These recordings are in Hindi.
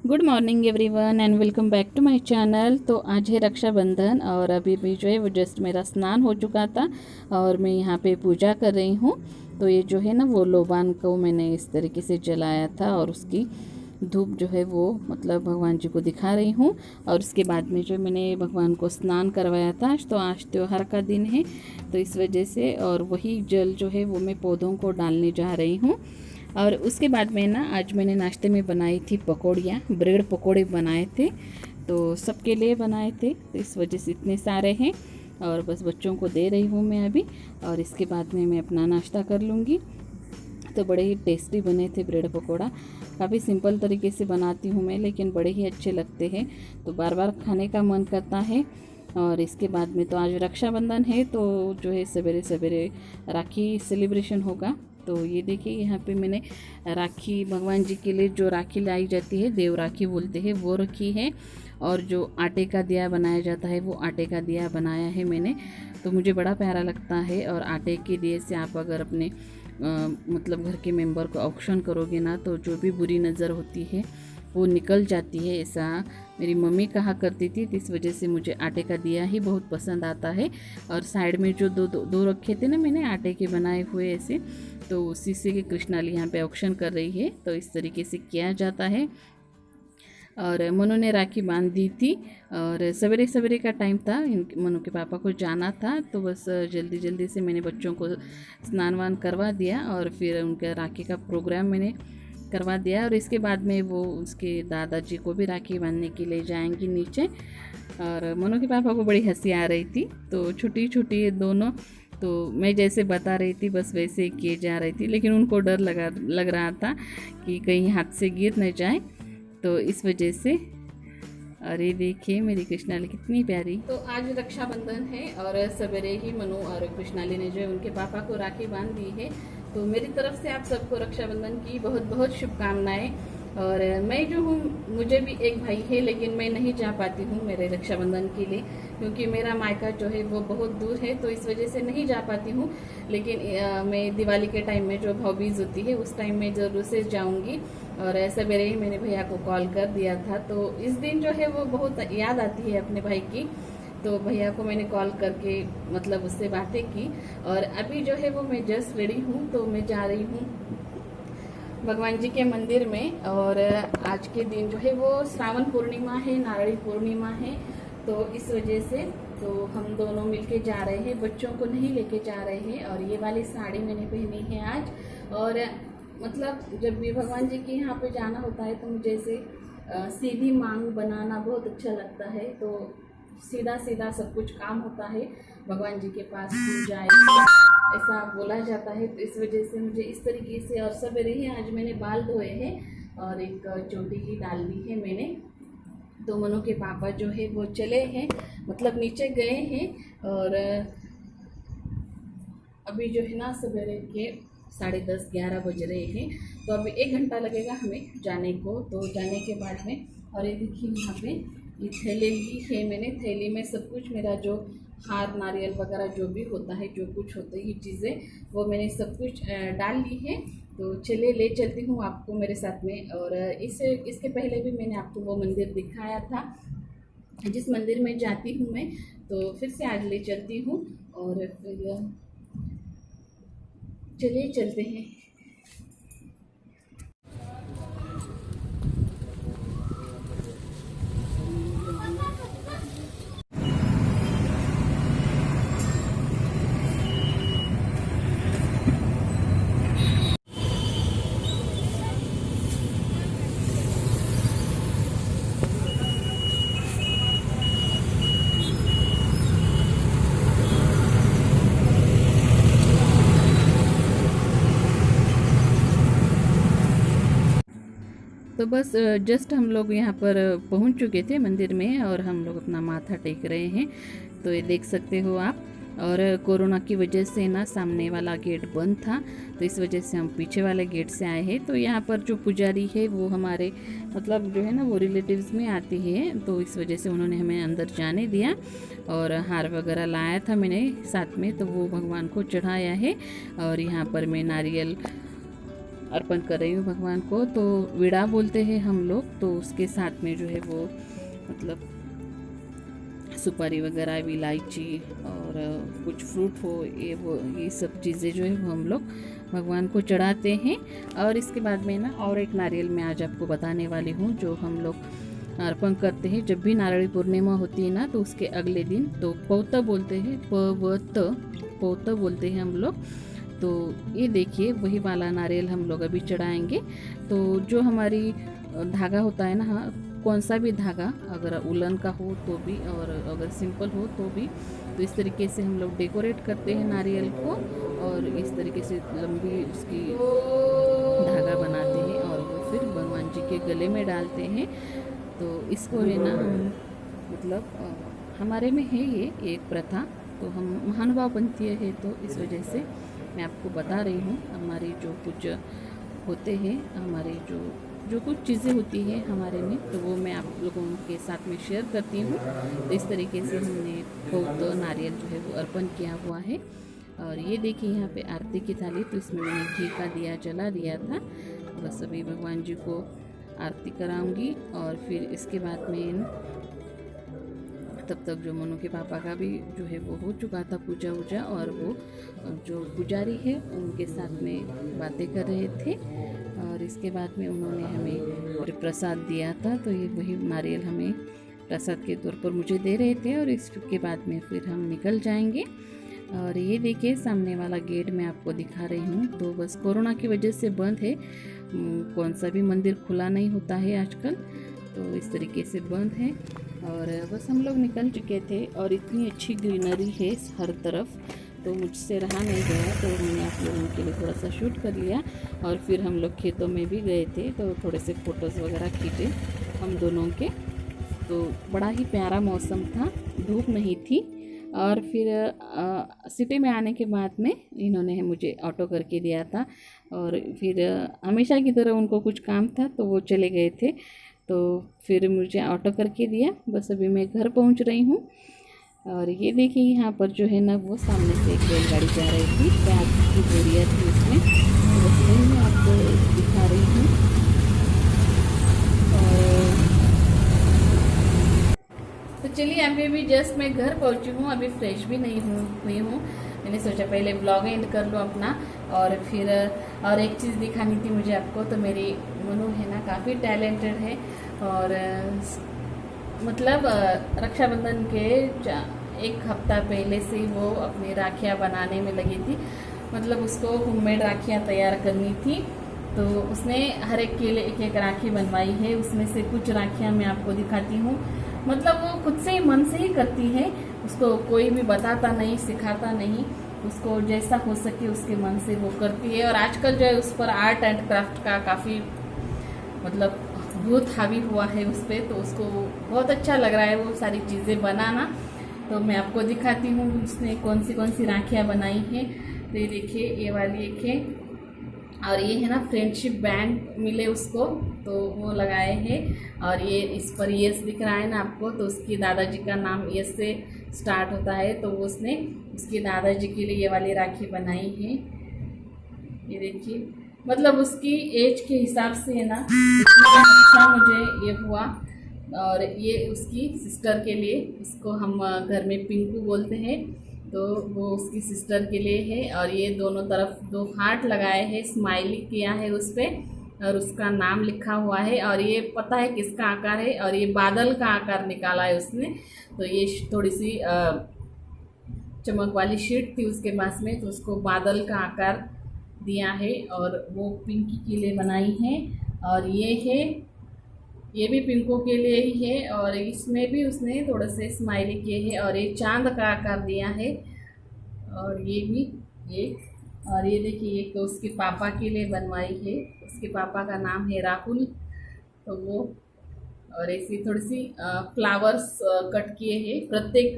Good morning everyone and welcome back to my channel. तो आज है रक्षाबंधन और अभी भी जो है वो जस्ट मेरा स्नान हो चुका था और मैं यहाँ पे पूजा कर रही हूँ। तो ये जो है ना वो लोबान को मैंने इस तरीके से जलाया था और उसकी धूप जो है वो मतलब भगवान जी को दिखा रही हूँ। और उसके बाद में जो मैंने भगवान को स्नान करवाया था, तो आज त्यौहार का दिन है तो इस वजह से, और वही जल जो है वो मैं पौधों को डालने जा रही हूँ। और उसके बाद में ना आज मैंने नाश्ते में बनाई थी पकौड़ियाँ, ब्रेड पकौड़े बनाए थे, तो सबके लिए बनाए थे, तो इस वजह से इतने सारे हैं और बस बच्चों को दे रही हूँ मैं अभी। और इसके बाद में मैं अपना नाश्ता कर लूँगी। तो बड़े ही टेस्टी बने थे ब्रेड पकौड़ा। काफ़ी सिंपल तरीके से बनाती हूँ मैं, लेकिन बड़े ही अच्छे लगते हैं, तो बार बार खाने का मन करता है। और इसके बाद में तो आज रक्षाबंधन है, तो जो है सवेरे सवेरे राखी सेलिब्रेशन होगा। तो ये देखिए यहाँ पे मैंने राखी भगवान जी के लिए जो राखी लाई जाती है, देव राखी बोलते हैं, वो रखी है। और जो आटे का दिया बनाया जाता है, वो आटे का दिया बनाया है मैंने, तो मुझे बड़ा प्यारा लगता है। और आटे के दिए से आप अगर अपने मतलब घर के मेंबर को औक्षण करोगे ना, तो जो भी बुरी नज़र होती है वो निकल जाती है, ऐसा मेरी मम्मी कहा करती थी। तो इस वजह से मुझे आटे का दिया ही बहुत पसंद आता है। और साइड में जो दो रखे थे ना मैंने आटे के बनाए हुए ऐसे, तो उसी से कि कृष्णाली यहाँ पे ऑक्शन कर रही है, तो इस तरीके से किया जाता है। और मनु ने राखी बांध दी थी और सवेरे सवेरे का टाइम था, मनु के पापा को जाना था, तो बस जल्दी जल्दी से मैंने बच्चों को स्नान वान करवा दिया और फिर उनका राखी का प्रोग्राम मैंने करवा दिया। और इसके बाद में वो उसके दादाजी को भी राखी बांधने के लिए जाएंगी नीचे। और मनु के पापा को बड़ी हंसी आ रही थी, तो छोटी छोटी दोनों, तो मैं जैसे बता रही थी बस वैसे ही किए जा रही थी, लेकिन उनको डर लग रहा था कि कहीं हाथ से गिर न जाए, तो इस वजह से। अरे देखिए मेरी कृष्णाली कितनी प्यारी। तो आज रक्षाबंधन है और सवेरे ही मनु और कृष्णाली ने जो है उनके पापा को राखी बांध दी है। तो मेरी तरफ से आप सबको रक्षाबंधन की बहुत बहुत शुभकामनाएं। और मैं जो हूँ, मुझे भी एक भाई है, लेकिन मैं नहीं जा पाती हूँ मेरे रक्षाबंधन के लिए, क्योंकि मेरा मायका जो है वो बहुत दूर है, तो इस वजह से नहीं जा पाती हूँ। लेकिन मैं दिवाली के टाइम में जो भाईबीज होती है उस टाइम में ज़रूर से जाऊँगी। और सवेरे ही मैंने भैया को कॉल कर दिया था, तो इस दिन जो है वो बहुत याद आती है अपने भाई की। तो भैया को मैंने कॉल करके मतलब उससे बातें की। और अभी जो है वो मैं जस्ट रेडी हूँ, तो मैं जा रही हूँ भगवान जी के मंदिर में। और आज के दिन जो है वो श्रावण पूर्णिमा है, नारणी पूर्णिमा है, तो इस वजह से तो हम दोनों मिलके जा रहे हैं, बच्चों को नहीं लेके जा रहे हैं। और ये वाली साड़ी मैंने पहनी है आज। और मतलब जब भी भगवान जी के यहाँ पे जाना होता है, तो मुझे ऐसे सीधी मांग बनाना बहुत अच्छा लगता है, तो सीधा सीधा सब कुछ काम होता है भगवान जी के पास पूजा ऐसा बोला जाता है। तो इस वजह से मुझे इस तरीके से, और सवेरे ही आज मैंने बाल धोए हैं और एक चोटी ही डाल दी है मैंने। तो मनु के पापा जो है वो चले हैं, मतलब नीचे गए हैं। और अभी जो है ना सवेरे के 10:30-11 बज रहे हैं, तो अभी 1 घंटा लगेगा हमें जाने को। तो जाने के बाद में, और ये देखिए यहाँ पे ये थैली ली है मैंने, थैली में सब कुछ मेरा जो हार नारियल वगैरह जो भी होता है, जो कुछ होता है ये चीज़ें, वो मैंने सब कुछ डाल ली है। तो चलिए ले चलती हूँ आपको मेरे साथ में। और इसके पहले भी मैंने आपको वो मंदिर दिखाया था जिस मंदिर में जाती हूँ मैं, तो फिर से आज ले चलती हूँ। और फिर चलिए चलते हैं। तो बस जस्ट हम लोग यहाँ पर पहुँच चुके थे मंदिर में और हम लोग अपना माथा टेक रहे हैं। तो ये देख सकते हो आप। और कोरोना की वजह से ना सामने वाला गेट बंद था, तो इस वजह से हम पीछे वाले गेट से आए हैं। तो यहाँ पर जो पुजारी है वो हमारे मतलब जो है ना वो रिलेटिव्स में आती है, तो इस वजह से उन्होंने हमें अंदर जाने दिया। और हार वगैरह लाया था मैंने साथ में, तो वो भगवान को चढ़ाया है। और यहाँ पर मैं नारियल अर्पण कर रही हूँ भगवान को। तो विड़ा बोलते हैं हम लोग, तो उसके साथ में जो है वो मतलब सुपारी वगैरह, इलायची और कुछ फ्रूट हो, ये सब चीज़ें जो है वो हम लोग भगवान को चढ़ाते हैं। और इसके बाद में ना और एक नारियल मैं आज आपको बताने वाली हूँ जो हम लोग अर्पण करते हैं। जब भी नारियल पूर्णिमा होती है ना, तो उसके अगले दिन तो पौता बोलते हैं, पौता बोलते हैं हम लोग। तो ये देखिए वही वाला नारियल हम लोग अभी चढ़ाएंगे। तो जो हमारी धागा होता है ना, हाँ, कौन सा भी धागा, अगर उलन का हो तो भी और अगर सिंपल हो तो भी, तो इस तरीके से हम लोग डेकोरेट करते हैं नारियल को और इस तरीके से लंबी उसकी धागा बनाते हैं और वो फिर भगवान जी के गले में डालते हैं। तो इसको है ना हम मतलब हमारे में है ये एक प्रथा, तो हम महानुभाव पंथीय है, तो इस वजह से मैं आपको बता रही हूँ। हमारी जो कुछ होते हैं, हमारे जो कुछ चीज़ें होती हैं हमारे में, तो वो मैं आप लोगों के साथ में शेयर करती हूँ। तो इस तरीके से हमने बहुत नारियल जो है वो अर्पण किया हुआ है। और ये देखिए यहाँ पे आरती की थाली, तो इसमें मैंने घी का दिया जला दिया था। बस अभी भगवान जी को आरती कराऊंगी और फिर इसके बाद में तब तक जो मनु के पापा का भी जो है वो हो चुका था पूजा वूजा, और वो जो पुजारी है उनके साथ में बातें कर रहे थे। और इसके बाद में उन्होंने हमें प्रसाद दिया था, तो ये वही नारियल हमें प्रसाद के तौर पर मुझे दे रहे थे। और इसके बाद में फिर हम निकल जाएंगे। और ये देखिए सामने वाला गेट मैं आपको दिखा रही हूँ, तो बस कोरोना की वजह से बंद है, कौन सा भी मंदिर खुला नहीं होता है आजकल, तो इस तरीके से बंद है। और बस हम लोग निकल चुके थे और इतनी अच्छी ग्रीनरी है हर तरफ, तो मुझसे रहा नहीं गया, तो मैंने आप लोगों के लिए थोड़ा सा शूट कर लिया। और फिर हम लोग खेतों में भी गए थे, तो थोड़े से फ़ोटोज़ वगैरह खींचे हम दोनों के। तो बड़ा ही प्यारा मौसम था, धूप नहीं थी। और फिर सिटी में आने के बाद में इन्होंने मुझे ऑटो करके दिया था, और फिर हमेशा की तरह उनको कुछ काम था तो वो चले गए थे, तो फिर मुझे ऑटो करके दिया। बस अभी मैं घर पहुंच रही हूँ। और ये देखिए यहाँ पर जो है ना वो सामने से एक रेलगाड़ी जा रही थी, प्याज की बोरियाँ थी उसमें, बस वही मैं आपको दिखा रही हूँ। और तो चलिए अभी जस्ट मैं घर पहुँची हूँ, अभी फ्रेश भी नहीं हुई हूँ। मैंने सोचा पहले ब्लॉग एंड कर लो अपना, और फिर और एक चीज़ दिखानी थी मुझे आपको। तो मेरी मनु है ना काफ़ी टैलेंटेड है, और मतलब रक्षाबंधन के एक हफ्ता पहले से वो अपनी राखियाँ बनाने में लगी थी। मतलब उसको होममेड राखियाँ तैयार करनी थी, तो उसने हर एक के लिए एक एक राखी बनवाई है। उसमें से कुछ राखियाँ मैं आपको दिखाती हूँ। मतलब वो खुद से ही मन से ही करती है, उसको कोई भी बताता नहीं, सिखाता नहीं, उसको जैसा हो सके उसके मन से वो करती है। और आजकल जो है उस पर आर्ट एंड क्राफ्ट का काफ़ी मतलब बहुत हावी हुआ है उस पर, तो उसको बहुत अच्छा लग रहा है वो सारी चीज़ें बनाना। तो मैं आपको दिखाती हूँ उसने कौन सी राखियाँ बनाई हैं। तो ये देखिए ये वाली एक है, और ये है ना फ्रेंडशिप बैंड मिले उसको, तो वो लगाए हैं। और ये इस पर यस दिख रहा है ना आपको, तो उसके दादाजी का नाम यस से स्टार्ट होता है, तो उसने उसके दादाजी के लिए ये वाली राखी बनाई है। ये देखिए मतलब उसकी एज के हिसाब से है ना इतना अच्छा मुझे ये हुआ। और ये उसकी सिस्टर के लिए, इसको हम घर में पिंकू बोलते हैं, तो वो उसकी सिस्टर के लिए है। और ये दोनों तरफ 2 हार्ट लगाए हैं, स्माइली किया है उस पर, और उसका नाम लिखा हुआ है। और ये पता है किसका आकार है, और ये बादल का आकार निकाला है उसने। तो ये थोड़ी सी चमक वाली शीट थी उसके पास में, तो उसको बादल का आकार दिया है, और वो पिंकी के लिए बनाई है। और ये है, ये भी पिंको के लिए ही है, और इसमें भी उसने थोड़े से स्माइली किए हैं, और ये चांद का आकार दिया है। और ये भी एक, और ये देखिए एक तो उसके पापा के लिए बनवाई है, उसके पापा का नाम है राहुल, तो वो। और ऐसी थोड़ी सी फ्लावर्स कट किए हैं प्रत्येक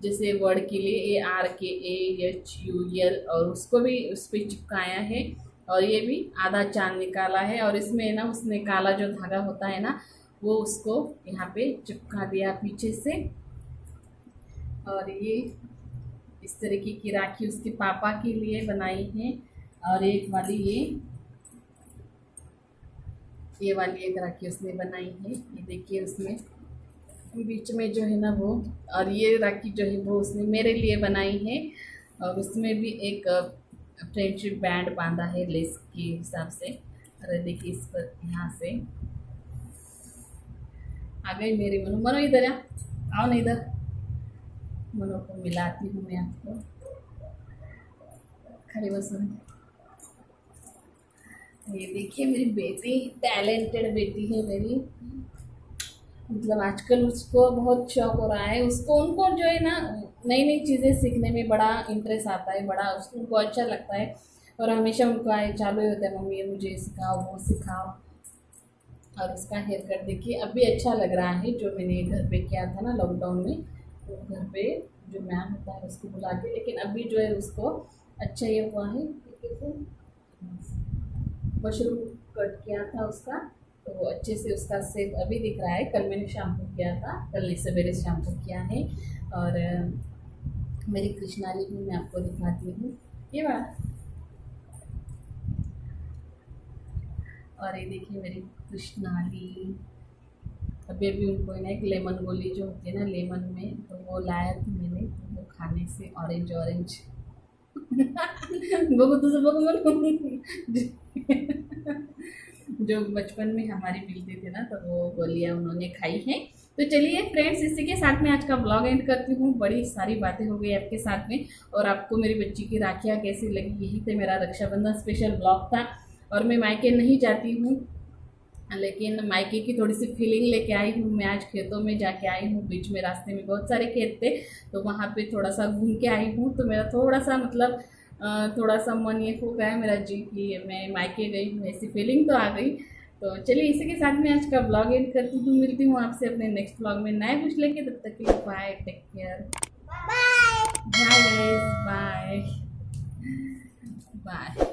जैसे वर्ड के लिए, ARKAHUL, और उसको भी उस पर चिपकाया है। और ये भी आधा चांद निकाला है, और इसमें ना उसने काला जो धागा होता है ना वो उसको यहाँ पे चिपका दिया पीछे से। और ये इस तरीके की राखी उसके पापा के लिए बनाई है। और एक वाली ये ये वाली एक राखी उसने बनाई है, ये देखिए उसमें बीच में जो है ना वो, और ये राखी जो है वो उसने मेरे लिए बनाई है। और उसमें भी एक फ्रेंडशिप बैंड बांधा है लेस के हिसाब से। अरे देखिए इस पर यहाँ से आ गई मेरी मनो। मनो इधर आओ ना इधर, मनो को मिलाती हूँ मैं आपको। खड़ी बस ये देखिए मेरी बेटी, टैलेंटेड बेटी है मेरी। मतलब आजकल उसको बहुत शौक हो रहा है, उसको उनको जो है ना नई नई चीज़ें सीखने में बड़ा इंटरेस्ट आता है, बड़ा उसको उनको अच्छा लगता है। और हमेशा उनको आए चालू ही होता है, मम्मी ये मुझे सिखाओ वो सिखाओ। और उसका हेयर कट देखिए अभी अच्छा लग रहा है, जो मैंने घर पे किया था ना लॉकडाउन में, तो घर पे जो मैम होता है उसको बुला के, लेकिन अभी जो है उसको अच्छा ये हुआ है, मशरूम कट किया था उसका, तो वो अच्छे से उसका शेप अभी दिख रहा है। कल मैंने शैम्पू किया था, कल नहीं सवेरे शैम्पू किया है। और मेरी कृष्णाली भी मैं आपको दिखाती हूँ, ये बात। और ये देखिए मेरी कृष्णाली, अभी अभी उनको ना एक लेमन गोली जो होती है ना लेमन में, तो वो लाया था मैंने, तो वो खाने से ऑरेंज ऑरेंज वो तो जो बचपन में हमारी मिलती थी ना, तो वो गोलियाँ उन्होंने खाई हैं। तो चलिए फ्रेंड्स, इसी के साथ में आज का ब्लॉग एंड करती हूँ। बड़ी सारी बातें हो गई आपके साथ में, और आपको मेरी बच्ची की राखियाँ कैसी लगी, यही तो मेरा रक्षाबंधन स्पेशल ब्लॉग था। और मैं मायके नहीं जाती हूँ, लेकिन मायके की थोड़ी सी फीलिंग लेके आई हूँ। मैं आज खेतों में जाके आई हूँ, बीच में रास्ते में बहुत सारे खेत थे, तो वहाँ पे थोड़ा सा घूम के आई हूँ। तो मेरा थोड़ा सा मतलब थोड़ा सा मन ये हो गया है मेरा जी कि मैं मायके गई हूँ, ऐसी फीलिंग तो आ गई। तो चलिए इसी के साथ में आज का ब्लॉग एंड करती हूँ। मिलती हूँ आपसे अपने नेक्स्ट ब्लॉग में नए कुछ लेके, तब तक के लिए bye, take care, bye guys, bye bye.